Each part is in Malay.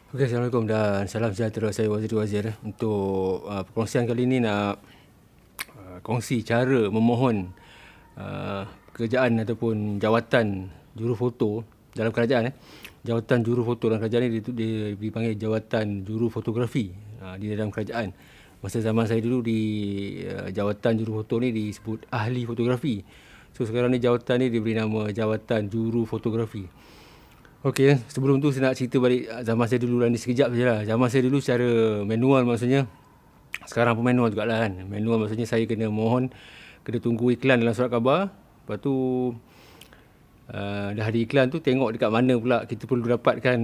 Okey, Assalamualaikum dan salam sejahtera. Saya Waziri Wazir. Untuk perkongsian kali ini nak kongsi cara memohon pekerjaan ataupun jawatan jurufoto dalam kerajaan. Jawatan jurufoto dalam kerajaan ni dipanggil jawatan jurufotografi di dalam kerajaan. Masa zaman saya dulu di jawatan jurufoto ni disebut ahli fotografi. So sekarang ni jawatan ni diberi nama jawatan jurufotografi. Okey, sebelum tu saya nak cerita balik zaman saya dulu ni sekejap sajalah. Zaman saya dulu secara manual maksudnya. Sekarang pun manual jugalah kan. Manual maksudnya saya kena mohon, kena tunggu iklan dalam surat khabar. Lepas tu dah ada iklan tu, tengok dekat mana pula kita perlu dapatkan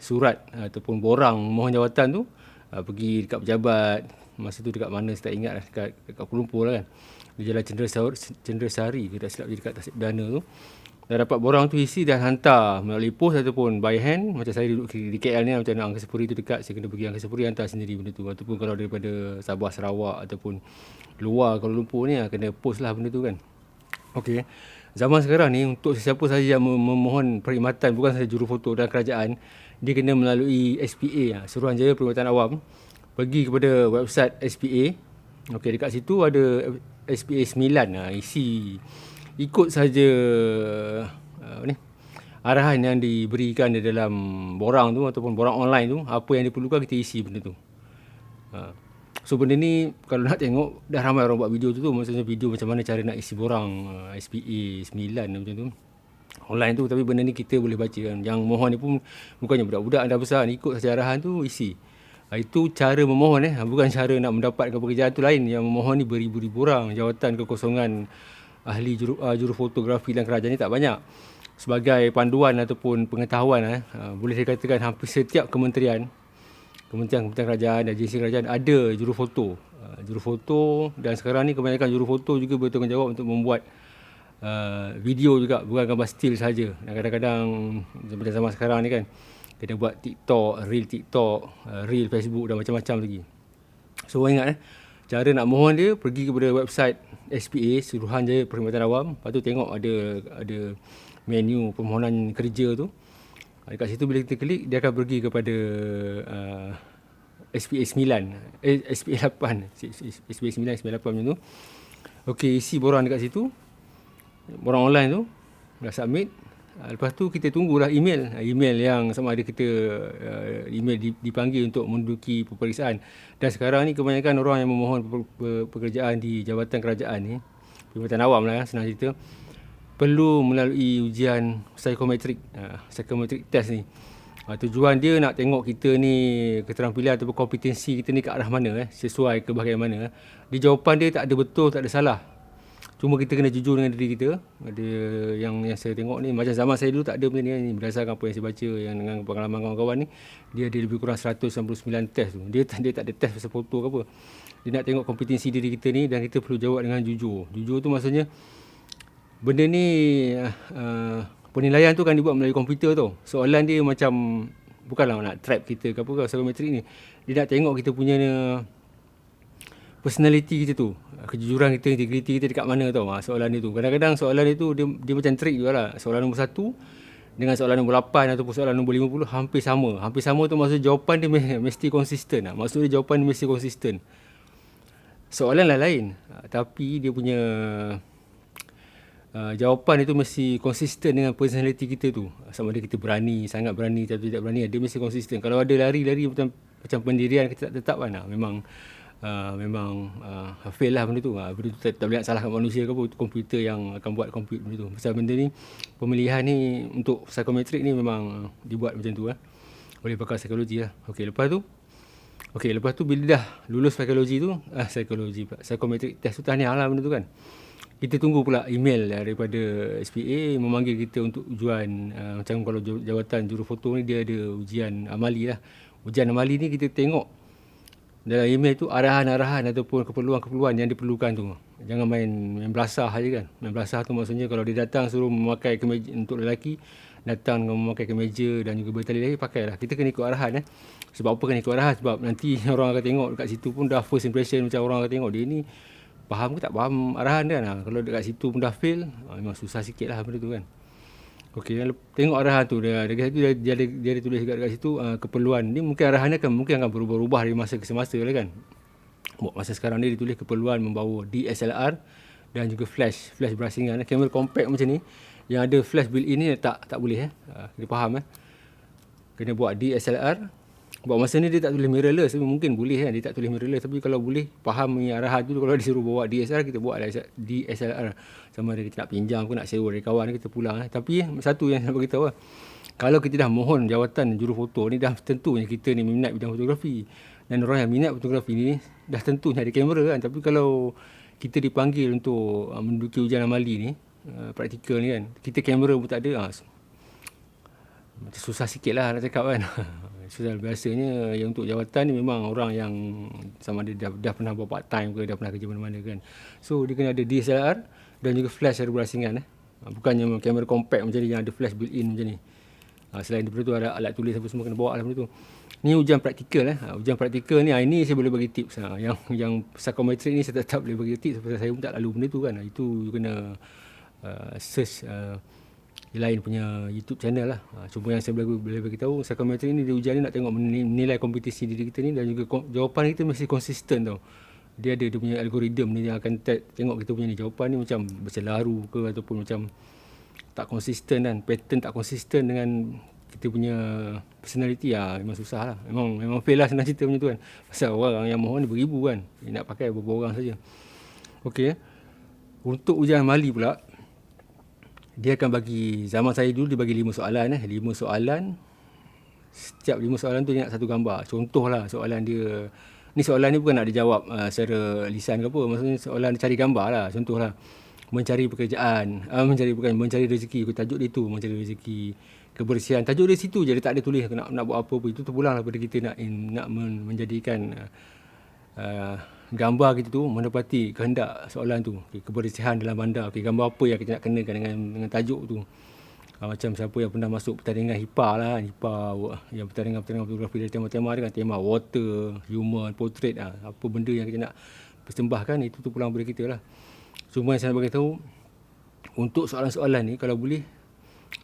surat ataupun borang mohon jawatan tu. Pergi dekat pejabat. Masa tu dekat mana saya tak ingat lah. Dekat Kuala Lumpur lah kan. Di Jalan Cenderesari ke tak silap je, dekat Tasik Perdana tu. Dah dapat borang tu isi dan hantar melalui pos ataupun by hand. Macam saya duduk di KL ni, macam nak Angkasa Puri tu dekat, saya kena pergi Angkasa Puri hantar sendiri benda tu. Ataupun kalau daripada Sabah, Sarawak ataupun luar Kuala Lumpur ni, kena post lah benda tu kan. Okey, zaman sekarang ni untuk sesiapa sahaja yang memohon perkhidmatan, bukan sahaja jurufoto dan kerajaan, dia kena melalui SPA, Suruhanjaya Perkhidmatan Awam. Pergi kepada website SPA. Okey, dekat situ ada SPA 9, isi ikut saja arahan yang diberikan di dalam borang tu ataupun borang online tu, apa yang diperlukan kita isi benda tu. So benda ni kalau nak tengok dah ramai orang buat video tu, maksudnya video macam mana cara nak isi borang SPA 9 macam tu online tu. Tapi benda ni kita boleh baca kan. Yang mohon ni pun bukannya budak-budak dah besar, ikut saja arahan tu isi. Itu cara memohon bukan cara nak mendapatkan pekerjaan tu lain. Yang memohon ni beribu-ribu orang. Jawatan kekosongan ahli jurufotografi dan kerajaan ni tak banyak. Sebagai panduan ataupun pengetahuan, boleh dikatakan hampir setiap kementerian kerajaan, agensi kerajaan ada jurufoto. Jurufoto, dan sekarang ni kebanyakan jurufoto juga bertanggungjawab untuk membuat video juga, bukan gambar still saja. Dan kadang-kadang seperti zaman sekarang ni kan, kena buat TikTok, reel Facebook dan macam-macam lagi. So ingat cara nak mohon dia, pergi kepada website SPA, Suruhanjaya Perkhidmatan Awam. Lepas tu tengok ada menu permohonan kerja tu. Dekat situ bila kita klik, dia akan pergi kepada SPA 9, SPA 8, SPA 9, SPA 8 macam tu. Okey, isi borang dekat situ. Borang online tu dah submit. Lepas tu kita tunggulah email yang sama ada kita email dipanggil untuk menduduki peperiksaan. Dan sekarang ni kebanyakan orang yang memohon pekerjaan di jabatan kerajaan ni, Perkhidmatan Awam lah senang cerita, perlu melalui ujian psikometrik test ni. Tujuan dia nak tengok kita ni keterampilan ataupun kompetensi kita ni ke arah mana, sesuai ke bahagian mana. Di jawapan dia tak ada betul, tak ada salah. Cuma kita kena jujur dengan diri kita. Ada yang saya tengok ni, macam zaman saya dulu tak ada benda ni. Berdasarkan apa yang saya baca, yang dengan pengalaman kawan-kawan ni, dia ada lebih kurang 199 test tu. Dia tak ada test pasal foto ke apa. Dia nak tengok kompetensi diri kita ni dan kita perlu jawab dengan jujur. Jujur tu maksudnya benda ni penilaian tu kan dibuat melalui komputer tu. Soalan dia macam bukanlah nak trap kita ke apa ke, psikometrik ni. Dia nak tengok kita punya personality kita tu, kejujuran kita, integriti kita dekat mana tau. Soalan dia tu. Kadang-kadang soalan dia tu dia macam trik jugalah. Soalan nombor 1 dengan soalan nombor 8 ataupun soalan nombor 50 hampir sama. Hampir sama tu maksud jawapan dia mesti konsisten. Maksudnya jawapan dia mesti konsisten. Soalan lain, tapi dia punya jawapan itu mesti konsisten dengan personality kita tu. Sama ada kita berani, sangat berani atau tidak berani, dia mesti konsisten. Kalau ada lari-lari macam pendirian kita tak tetap kan, memang fail lah benda tu. Benda tu tak boleh nak salahkan manusia ke apa, komputer yang akan buat benda tu. Pasal benda ni, pemilihan ni untuk psikometrik ni memang dibuat macam tu oleh pakar psikologi lah. Lepas tu bila dah lulus psikometrik test tu, tahniah lah benda tu kan. Kita tunggu pula email daripada SPA memanggil kita untuk ujian. Macam kalau jawatan jurufoto ni dia ada ujian amali lah. Ujian amali ni kita tengok dalam email tu arahan-arahan ataupun keperluan-keperluan yang diperlukan tu. Jangan main belasah je kan. Main belasah tu maksudnya kalau dia datang suruh memakai kemeja untuk lelaki, datang dengan memakai kemeja dan juga bertali leher, pakailah. Kita kena ikut arahan Sebab apa kena ikut arahan? Sebab nanti orang akan tengok dekat situ pun dah first impression, macam orang akan tengok dia ni faham ke tak faham arahan dia kan. Kalau dekat situ pun dah fail, memang susah sikit lah benda tu kan. Okey, tengok arahan tu dia ada tulis dekat situ keperluan. Ni mungkin arahannya mungkin akan berubah-ubah dari masa ke semasa lah kan. Masa sekarang ni ditulis keperluan membawa DSLR dan juga flash berasingan. Kamera compact macam ni yang ada flash built-in ni tak boleh kita faham kena buat DSLR. Buat masa ni dia tak tulis mirrorless, mungkin boleh kan, dia tak tulis mirrorless, tapi kalau boleh faham ni arahan tu, kalau disuruh bawa DSLR, kita buat DSLR. Sama ada kita nak pinjam ke nak sewa dari kawan, kita pulang. Tapi satu yang saya nak beritahu kalau kita dah mohon jawatan jurufoto ni, dah tentunya kita ni minat bidang fotografi. Dan orang yang minat fotografi ni dah tentunya ada kamera kan. Tapi kalau kita dipanggil untuk menduduki ujian amali ni, praktikal ni kan, kita kamera pun tak ada, macam susah sikit lah nak cakap kan. Susah. Biasanya yang untuk jawatan ni memang orang yang sama ada dah pernah buat part time ke, dah pernah kerja mana-mana kan. So dia kena ada DSLR dan juga flash ada berasingan bukannya kamera compact macam ni yang ada flash built in macam ni. Selain daripada tu ada alat tulis apa semua kena bawa lah benda tu. Ni ujian praktikal ujian praktikal ni ini saya boleh bagi tips yang psikometrik ni saya tak boleh bagi tips sebab saya pun tak lalu benda tu kan. Itu kena search lain punya YouTube channel lah. Cuma yang saya boleh bagi tahu, psikometrik ni dia ujian ni nak tengok menilai kompetisi diri kita ni, dan juga jawapan kita mesti konsisten tau. Dia ada dia punya algoritma ni yang akan tengok kita punya ni jawapan ni macam bercelaru ke ataupun macam tak konsisten kan, pattern tak konsisten dengan kita punya personality memang susah lah. Memang fail lah senang cerita macam tu kan. Pasal orang yang mohon ni beribu kan, dia nak pakai beberapa orang saja. Okey. Untuk ujian amali pula, dia akan bagi, zaman saya dulu dia bagi 5 soalan 5 soalan. Setiap 5 soalan tu dia nak satu gambar. Contohlah soalan dia, ni soalan ni bukan nak dijawab secara lisan ke apa, maksudnya soalan cari gambar lah. Contohlah mencari pekerjaan, mencari rezeki, tajuk dia tu mencari rezeki, kebersihan, tajuk dia situ je, dia tak ada tulis nak buat apa-apa. Itu terpulang daripada kita nak menjadikan gambar kita tu menepati kehendak soalan tu. Kebersihan dalam bandar, gambar apa yang kita nak kenakan dengan tajuk tu. Macam siapa yang pernah masuk pertandingan HIPA lah, yang pertandingan fotografi dari tema-tema dengan tema water, human, portrait, apa benda yang kita nak persembahkan, itu tu pulang daripada kita lah. Cuma yang saya nak beritahu, untuk soalan-soalan ni kalau boleh,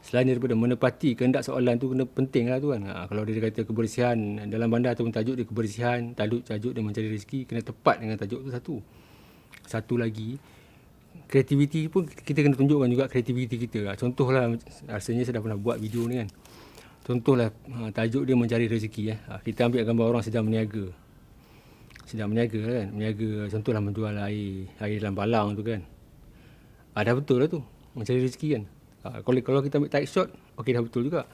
selain daripada menepati kehendak soalan tu, kena penting lah tu kan. Kalau dia kata kebersihan dalam bandar ataupun tajuk dia kebersihan, tajuk dia mencari rezeki, kena tepat dengan tajuk tu satu lagi, kreativiti pun kita kena tunjukkan juga kreativiti kita. Contohlah, rasanya saya dah pernah buat video ni kan. Contohlah tajuk dia mencari rezeki kita ambil gambar orang sedang meniaga kan, contohlah menjual air dalam balang tu kan. Dah betul lah tu, mencari rezeki kan. Kalau kita ambil tight shot, okey, dah betul juga.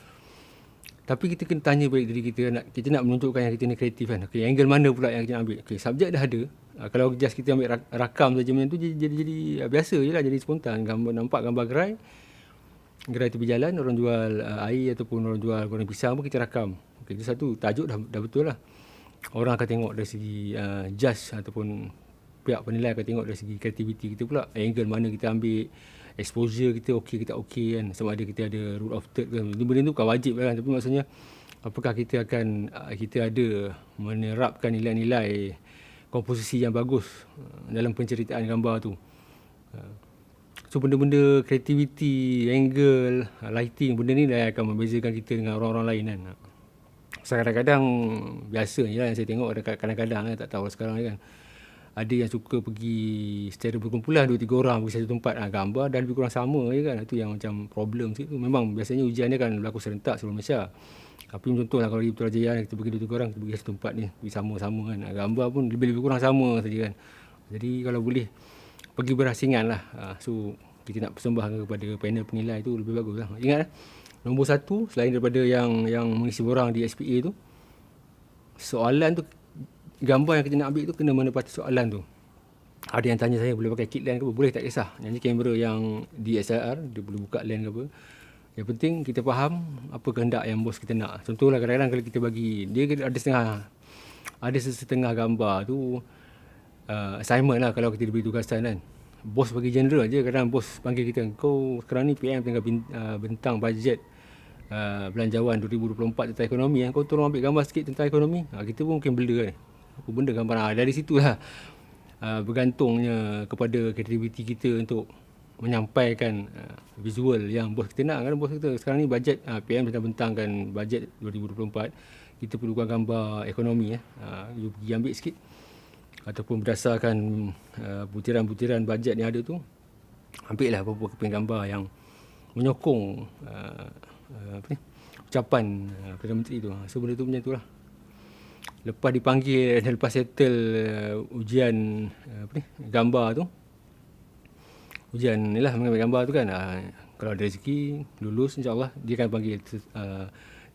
Tapi kita kena tanya balik diri kita nak menunjukkan yang kita ni kreatif kan. Okey, angle mana pula yang kita ambil? Okey, subjek dah ada. Kalau just kita ambil rakam saja macam tu, jadi biasa je lah, jadi spontan. Nampak gambar gerai tepi jalan, orang jual air ataupun orang jual goreng pisang pun kita rakam. Okey, itu satu, tajuk dah betul lah. Orang akan tengok dari segi judge ataupun pihak penilai akan tengok dari segi kreativiti kita pula. Angle mana kita ambil, exposure kita okey ke tak okey kan. Sama ada kita ada rule of third kan. Benda tu bukan wajib lah kan. Tapi maksudnya, apakah kita ada menerapkan nilai-nilai komposisi yang bagus dalam penceritaan gambar tu. So benda-benda kreativiti, angle, lighting, benda ni dah akan membezakan kita dengan orang-orang lain kan. So, kadang-kadang biasa je lah yang saya tengok, kadang-kadang tak tahu sekarang ni kan. Ada yang suka pergi secara berkumpulan 2-3 orang pergi satu tempat gambar dan lebih kurang sama je kan. Itu yang macam problem sikit tu. Memang biasanya ujian ni kan berlaku serentak seluruh Malaysia. Tapi contohlah kalau di Putrajaya kita pergi 2-3 orang, kita pergi satu tempat ni, pergi sama-sama kan. Gambar pun lebih kurang sama saja kan. Jadi kalau boleh pergi berasingan lah. So kita nak persembahkan kepada panel penilai tu lebih bagus lah. Ingat nombor 1, selain daripada yang mengisi borang di SPA tu, soalan tu, gambar yang kita nak ambil tu kena menepati soalan tu. Ada yang tanya saya boleh pakai kit lens ke apa? Boleh, tak kisah. Yang ni kamera yang DSLR, dia boleh buka lens ke apa. Yang penting kita faham apa kehendak yang bos kita nak. Contohlah kadang-kadang kalau kita bagi, dia ada setengah gambar tu assignment lah kalau kita diberi tugasan kan. Bos bagi general je, kadang bos panggil kita, kau sekarang ni PM tengah bentang bajet belanjawan 2024 tentang ekonomi, kau tolong ambil gambar sikit tentang ekonomi. Kita pun mungkin bela kan. Apa benda gambar? Dari situlah bergantungnya kepada kreativiti kita untuk menyampaikan visual yang bos kita nak. Kan bos kita sekarang ni bajet, PM dah bentangkan bajet 2024, kita perlukan gambar ekonomi. You pergi ambil sikit, ataupun berdasarkan butiran-butiran bajet yang ada tu, ambil lah beberapa keping gambar yang menyokong ucapan Perdana Menteri tu. So benda tu macam tu lah. Lepas dipanggil dan lepas settle ujian gambar tu, ujian ni lah mengambil gambar tu kan, kalau ada rezeki lulus, insyaAllah dia akan panggil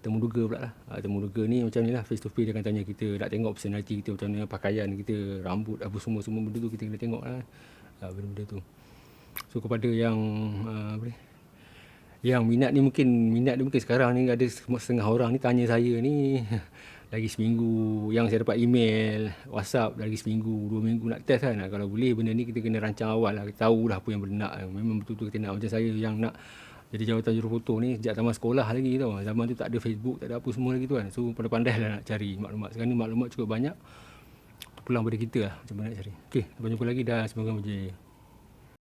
temuduga pula lah. Temuduga ni macam ni lah, face to face dia akan tanya kita, nak tengok personality kita macam mana, pakaian kita, rambut, apa semua benda tu kita kena tengok lah, benda-benda tu. So kepada yang yang minat dia mungkin sekarang ni ada setengah orang ni tanya saya ni lagi seminggu, yang saya dapat email, WhatsApp lagi seminggu, 2 minggu nak test kan. Kalau boleh benda ni kita kena rancang awal lah, kita tahulah apa yang benda nak. Memang betul-betul kita nak. Macam saya yang nak jadi jawatan jurufoto ni sejak taman sekolah lagi tau. Zaman tu tak ada Facebook, tak ada apa semua lagi tu kan. So pandai-pandai lah nak cari maklumat. Sekarang ni maklumat cukup banyak, pulang pada kita lah macam mana nak cari. Okey, sampai jumpa lagi dah, semoga berjaya.